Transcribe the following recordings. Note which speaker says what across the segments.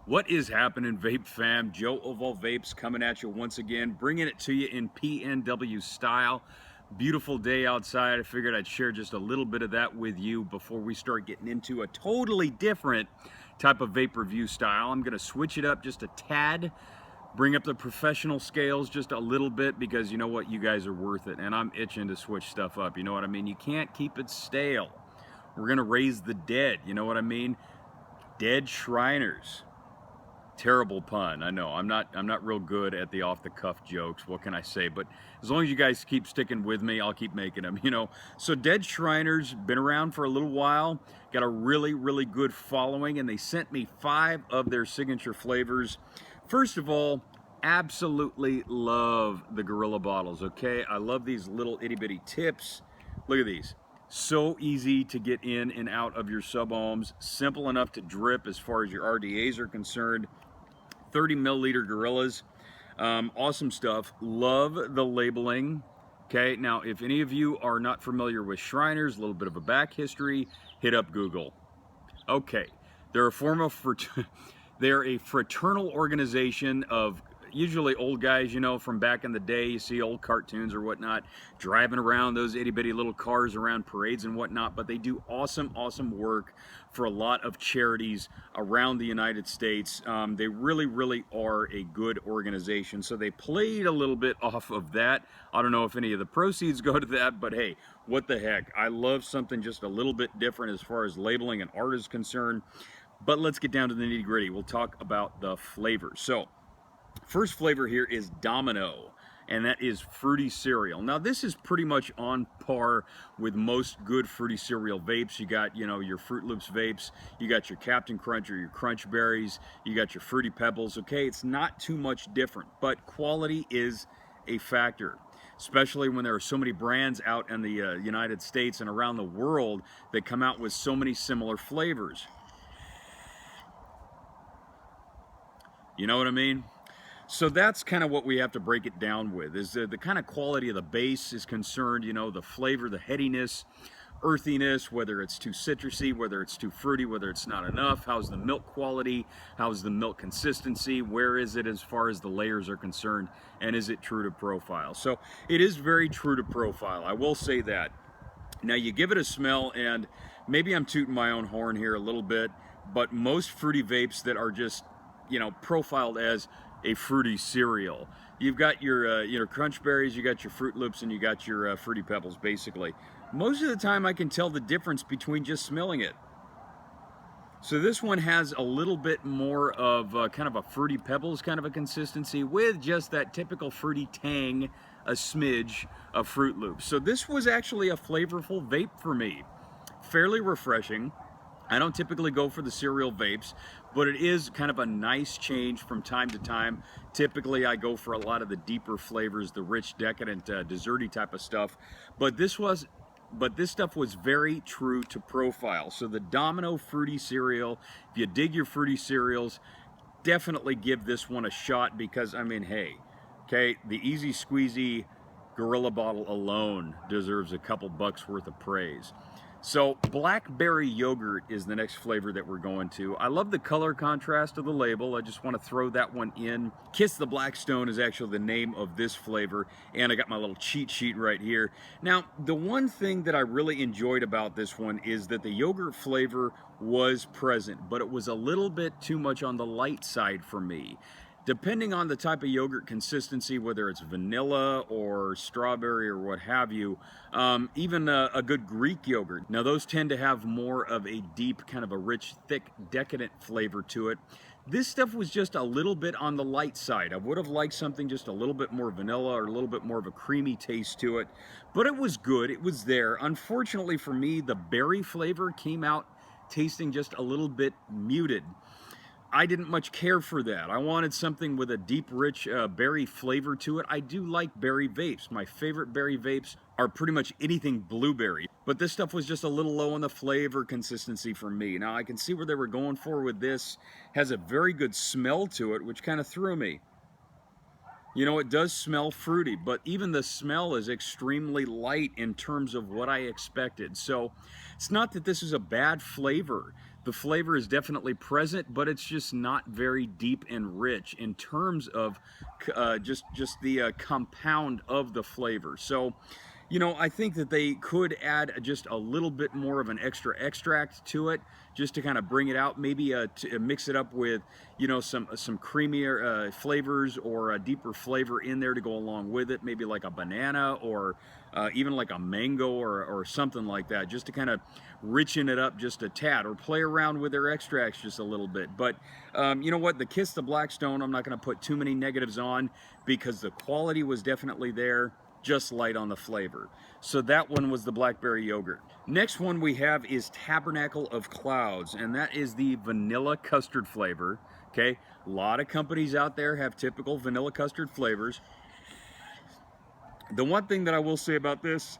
Speaker 1: What is happening, Vape fam? Joe of All Vapes coming at you once again, bringing it to you in PNW style. Beautiful day outside. I figured I'd share just a little bit of that with you before we start getting into a totally different type of vape review style. I'm going to switch it up just a tad, bring up the professional scales just a little bit, because you know what, you guys are worth it, and I'm itching to switch stuff up. You know what I mean? You can't keep it stale. We're going to raise the dead. You know what I mean? Dead Shriners. Terrible pun, I know. I'm not real good at the off-the-cuff jokes. What can I say? But as long as you guys keep sticking with me, I'll keep making them, you know. So Dead Shriners, been around for a little while, got a really good following, and they sent me 5 of their signature flavors. First of all, absolutely love the Gorilla bottles, okay? I love these little itty-bitty tips. Look at these. So easy to get in and out of your sub-ohms. Simple enough to drip as far as your RDAs are concerned. 30 milliliter Gorillas. Awesome stuff. Love the labeling. Okay, now if any of you are not familiar with Shriners, a little bit of a back history, hit up Google. Okay, they're they're a fraternal organization of usually old guys, you know, from back in the day. You see old cartoons or whatnot, driving around those itty bitty little cars around parades and whatnot, but they do awesome work for a lot of charities around the United States. They really are a good organization, so they played a little bit off of that. I don't know if any of the proceeds go to that, but hey, what the heck. I love something just a little bit different as far as labeling and art is concerned. But let's get down to the nitty gritty. We'll talk about the flavors. So first flavor here is Domino, and that is fruity cereal. Now this is pretty much on par with most good fruity cereal vapes. You got, you know, your Fruit Loops vapes, you got your Captain Crunch or your Crunch Berries, you got your Fruity Pebbles. Okay, it's not too much different, but quality is a factor, especially when there are so many brands out in the United States and around the world that come out with so many similar flavors. You know what I mean? So that's kind of what we have to break it down with, is the kind of quality of the base is concerned, you know, the flavor, the headiness, earthiness, whether it's too citrusy, whether it's too fruity, whether it's not enough, how's the milk quality, how's the milk consistency, where is it as far as the layers are concerned, and is it true to profile? So it is very true to profile, I will say that. Now you give it a smell, and maybe I'm tooting my own horn here a little bit, but most fruity vapes that are just, you know, profiled as a fruity cereal, you've got your Crunch Berries, you got your Fruit Loops, and you got your Fruity Pebbles. Basically, most of the time I can tell the difference between just smelling it. So this one has a little bit more of kind of a Fruity Pebbles kind of a consistency, with just that typical fruity tang, a smidge of Fruit Loops. So this was actually a flavorful vape for me, fairly refreshing. I don't typically go for the cereal vapes, but it is kind of a nice change from time to time. Typically I go for a lot of the deeper flavors, the rich, decadent, desserty type of stuff. But this stuff was very true to profile. So the Domino fruity cereal, if you dig your fruity cereals, definitely give this one a shot, because I mean, hey, okay, the easy squeezy Gorilla bottle alone deserves a couple bucks worth of praise. So Blackberry yogurt is the next flavor that we're going to. I love the color contrast of the label. I just want to throw that one in. Kiss the Blackstone is actually the name of this flavor, and I got my little cheat sheet right here. Now, the one thing that I really enjoyed about this one is that the yogurt flavor was present, but it was a little bit too much on the light side for me. Depending on the type of yogurt consistency, whether it's vanilla or strawberry or what have you, even a good Greek yogurt. Now those tend to have more of a deep, kind of a rich, thick, decadent flavor to it. This stuff was just a little bit on the light side. I would have liked something just a little bit more vanilla or a little bit more of a creamy taste to it, but it was good, it was there. Unfortunately for me, the berry flavor came out tasting just a little bit muted. I didn't much care for that. I wanted something with a deep, rich berry flavor to it. I do like berry vapes. My favorite berry vapes are pretty much anything blueberry. But this stuff was just a little low on the flavor consistency for me. Now I can see where they were going for with this. Has a very good smell to it, which kind of threw me. You know, it does smell fruity, but even the smell is extremely light in terms of what I expected. So it's not that this is a bad flavor. The flavor is definitely present, but it's just not very deep and rich in terms of just the compound of the flavor. So, you know, I think that they could add just a little bit more of an extra extract to it, just to kind of bring it out. Maybe to mix it up with, you know, some creamier flavors, or a deeper flavor in there to go along with it. Maybe like a banana, or even like a mango, or something like that, just to kind of richen it up just a tad, or play around with their extracts just a little bit. But you know what? The Kiss the Blackstone, I'm not going to put too many negatives on, because the quality was definitely there, just light on the flavor. So that one was the blackberry yogurt. Next one we have is Tabernacle of Clouds, and that is the vanilla custard flavor. Okay, a lot of companies out there have typical vanilla custard flavors. The one thing that I will say about this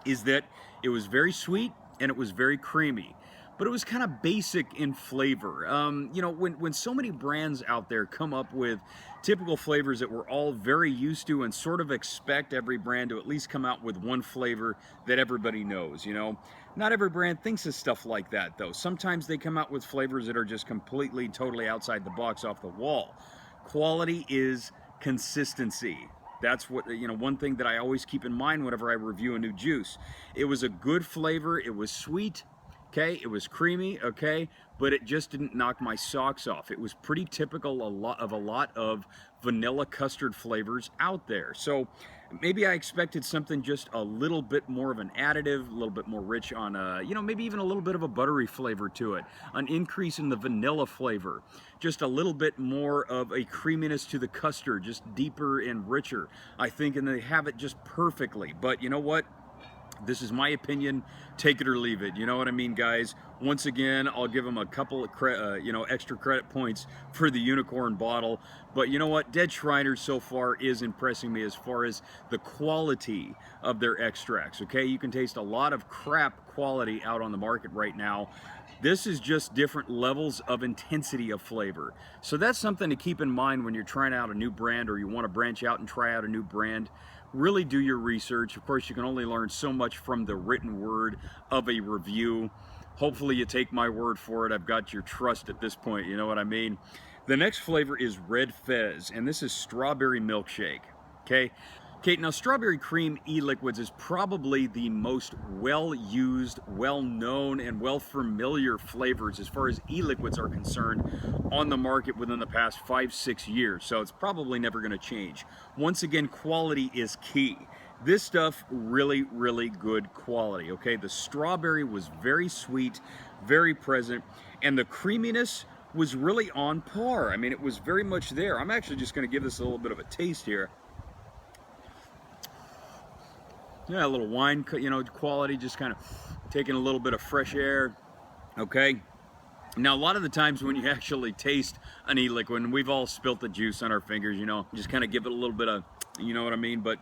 Speaker 1: is that it was very sweet and it was very creamy, but it was kind of basic in flavor. You know, when so many brands out there come up with typical flavors that we're all very used to, and sort of expect every brand to at least come out with one flavor that everybody knows, you know. Not every brand thinks of stuff like that, though. Sometimes they come out with flavors that are just completely, totally outside the box, off the wall. Quality is consistency. That's what, you know, one thing that I always keep in mind whenever I review a new juice. It was a good flavor, it was sweet, okay, it was creamy, okay, but it just didn't knock my socks off. It was pretty typical of a lot of vanilla custard flavors out there. So maybe I expected something just a little bit more of an additive, a little bit more rich on you know, maybe even a little bit of a buttery flavor to it, an increase in the vanilla flavor, just a little bit more of a creaminess to the custard, just deeper and richer, I think, and they have it just perfectly. But you know what? This is my opinion. Take it or leave it. You know what I mean, guys? Once again, I'll give them a couple of you know, extra credit points for the unicorn bottle. But you know what? Dead Shriners so far is impressing me as far as the quality of their extracts. Okay, you can taste a lot of crap quality out on the market right now. This is just different levels of intensity of flavor. So that's something to keep in mind when you're trying out a new brand, or you want to branch out and try out a new brand. Really do your research. Of course, you can only learn so much from the written word of a review. Hopefully you take my word for it. I've got your trust at this point, you know what I mean? The next flavor is Red Fez, and this is strawberry milkshake, okay? Okay, now strawberry cream e-liquids is probably the most well-used, well-known, and well-familiar flavors as far as e-liquids are concerned on the market within the past 5-6 years. So it's probably never going to change. Once again, quality is key. This stuff, really, really good quality, okay? The strawberry was very sweet, very present, and the creaminess was really on par. I mean, it was very much there. I'm actually just going to give this a little bit of a taste here. Yeah, a little wine, you know, quality, just kind of taking a little bit of fresh air, okay? Now, a lot of the times when you actually taste an e-liquid, and we've all spilt the juice on our fingers, you know, just kind of give it a little bit of, you know what I mean? But,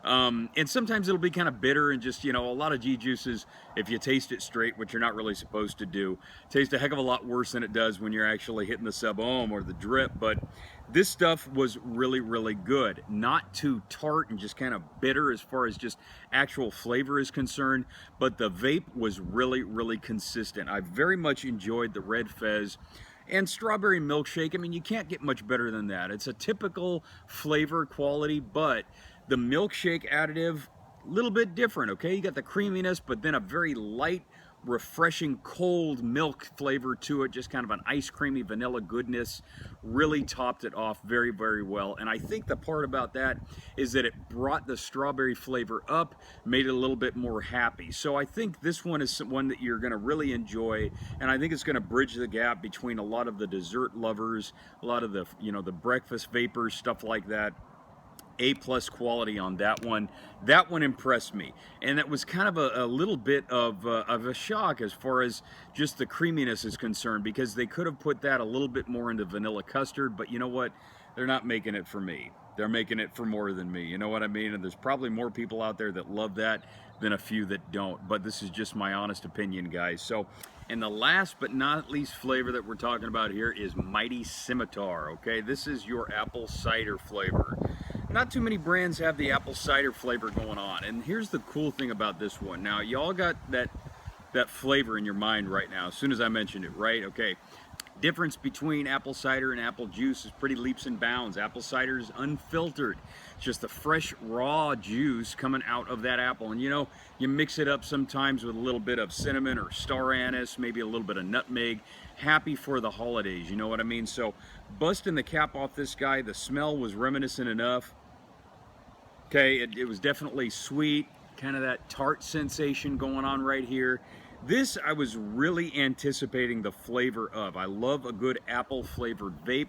Speaker 1: and sometimes it'll be kind of bitter, and just, you know, a lot of juices, if you taste it straight, which you're not really supposed to do, taste a heck of a lot worse than it does when you're actually hitting the sub-ohm or the drip. But this stuff was really, really good. Not too tart and just kind of bitter as far as just actual flavor is concerned, but the vape was really, really consistent. I very much enjoyed the Red Fez. And strawberry milkshake, I mean, you can't get much better than that. It's a typical flavor quality, but the milkshake additive, a little bit different, okay? You got the creaminess, but then a very light, refreshing, cold milk flavor to it, just kind of an ice creamy vanilla goodness. Really topped it off very, very well. And I think the part about that is that it brought the strawberry flavor up, made it a little bit more happy. So I think this one is one that you're going to really enjoy, and I think it's going to bridge the gap between a lot of the dessert lovers, a lot of the, you know, the breakfast vapors, stuff like that. A+ quality on that one. That one impressed me, and it was kind of a little bit of a shock as far as just the creaminess is concerned, because they could have put that a little bit more into vanilla custard, but you know what? They're not making it for me. they're making it for more than me. You know what I mean? And there's probably more people out there that love that than a few that don't. But this is just my honest opinion, guys. So, and the last but not least flavor that we're talking about here is Mighty Scimitar. Okay, this is your apple cider flavor. Not too many brands have the apple cider flavor going on. And here's the cool thing about this one. Now, y'all got that flavor in your mind right now as soon as I mentioned it, right? Okay. Difference between apple cider and apple juice is pretty leaps and bounds. Apple cider is unfiltered. It's just the fresh, raw juice coming out of that apple. And you know, you mix it up sometimes with a little bit of cinnamon or star anise, maybe a little bit of nutmeg. Happy for the holidays, you know what I mean? So, busting the cap off this guy, the smell was reminiscent enough. Okay, it was definitely sweet, kind of that tart sensation going on right here. This I was really anticipating the flavor of. I love a good apple flavored vape.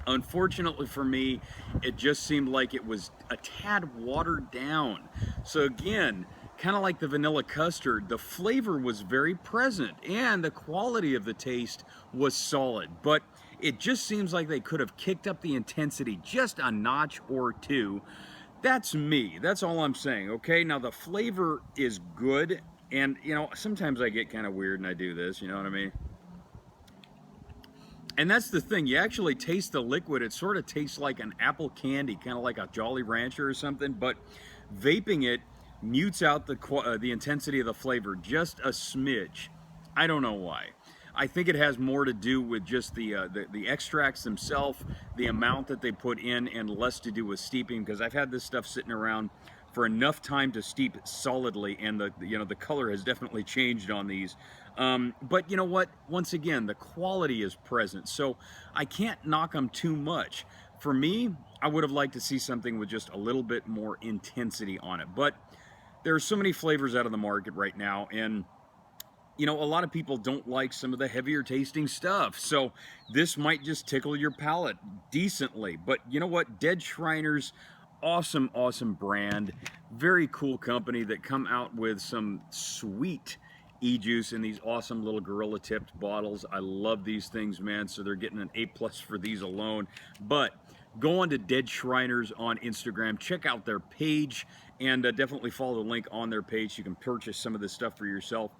Speaker 1: Unfortunately for me, it just seemed like it was a tad watered down. So again, kind of like the vanilla custard, the flavor was very present and the quality of the taste was solid. But it just seems like they could have kicked up the intensity just a notch or two. That's me. That's all I'm saying, okay? Now, the flavor is good. And, you know, sometimes I get kind of weird and I do this, you know what I mean? And that's the thing. You actually taste the liquid. It sort of tastes like an apple candy, kind of like a Jolly Rancher or something. But vaping it mutes out the intensity of the flavor just a smidge. I don't know why. I think it has more to do with just the extracts themselves, the amount that they put in, and less to do with steeping, because I've had this stuff sitting around for enough time to steep solidly, and the color has definitely changed on these. But you know what? Once again, the quality is present, so I can't knock them too much. For me, I would have liked to see something with just a little bit more intensity on it. But there are so many flavors out of the market right now, and you know, a lot of people don't like some of the heavier tasting stuff. So this might just tickle your palate decently. But you know what? Dead Shriners, awesome brand, very cool company that come out with some sweet e-juice in these awesome little gorilla tipped bottles. I love these things, man. So they're getting an A+ for these alone. But go on to Dead Shriners on Instagram, check out their page, and definitely follow the link on their page so you can purchase some of this stuff for yourself.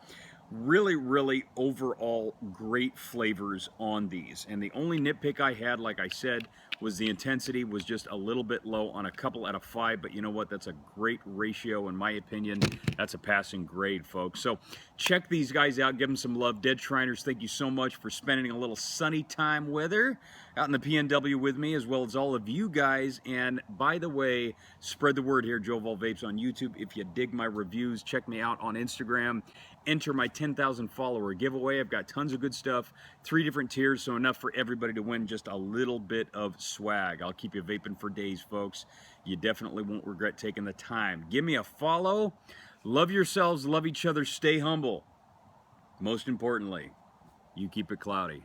Speaker 1: Really overall great flavors on these. And the only nitpick I had, like I said, was the intensity was just a little bit low on a couple out of 5. But you know what? That's a great ratio in my opinion. That's a passing grade, folks. So check these guys out. Give them some love. Dead Shriners, thank you so much for spending a little sunny time with her out in the PNW with me, as well as all of you guys. And by the way, spread the word here, Joe Vol Vapes on YouTube. If you dig my reviews, check me out on Instagram. Enter my 10,000 follower giveaway. I've got tons of good stuff, 3 different tiers, so enough for everybody to win just a little bit of swag. I'll keep you vaping for days, folks. You definitely won't regret taking the time. Give me a follow. Love yourselves, love each other, stay humble. Most importantly, you keep it cloudy.